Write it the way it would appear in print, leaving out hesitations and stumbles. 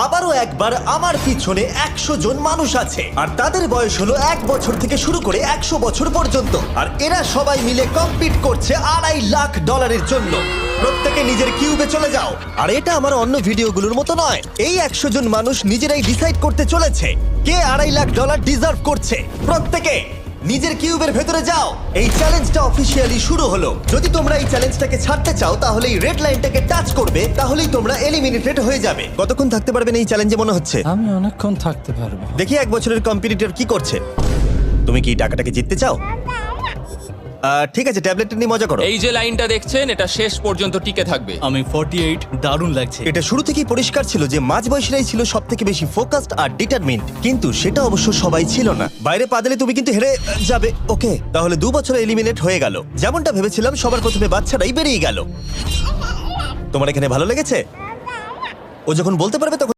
আবারও একবার আমার পিছনে 100 জন মানুষ আছে আর তাদের বয়স হলো 1 বছর থেকে শুরু করে 100 বছর পর্যন্ত। আর এরা সবাই মিলে কম্পিট করছে $2.5 লাখ জন্য। প্রত্যেকে নিজের কিউবে চলে যাও। আর এটা আমার অন্য ভিডিওগুলোর মতো নয়। এই 100 জন মানুষ নিজেরাই ডিসাইড করতে চলেছে কে $2.5 লাখ ডিজার্ভ করছে। প্রত্যেকে নিজের কিউবের ভেতরে যাও। এই চ্যালেঞ্জটা অফিসিয়ালি শুরু হলো। যদি তোমরা এই চ্যালেঞ্জটাকে ছাড়তে চাও তাহলে এই রেড লাইনটাকে টাচ করবে, তাহলেই তোমরা এলিমিনেটেড হয়ে যাবে। কতক্ষণ থাকতে পারবেন এই চ্যালেঞ্জে মনে হচ্ছে? আমি অনেকক্ষণ থাকতে পারবো। দেখি 1 বছরের কম্পিটিটর কি করছে। তুমি কি টাকাটাকে জিততে চাও? ঠিক আছে, ট্যাবলেটটা নিয়ে মজা করো। এই যে লাইনটা দেখছেন এটা শেষ পর্যন্ত টিকে থাকবে। আমি 48, দারুণ লাগছে। এটা শুরু থেকেই পরিষ্কার ছিল যে মাঝবয়সীরাই ছিল সব থেকে বেশি ফোকাসড আর ডিটারমিন্ড, কিন্তু সেটা অবশ্য সবাই ছিল না। বাইরে পা দিলে তুমি কিন্তু হেরে যাবে। ওকে, তাহলে 2 বছর এলিমিনেট হয়ে গেল। যেমনটা ভেবেছিলাম সবার প্রথমে বাচ্চারাই বেরিয়ে গেল। তোমার এখানে ভালো লেগেছে? ও যখন বলতে পারবে তখন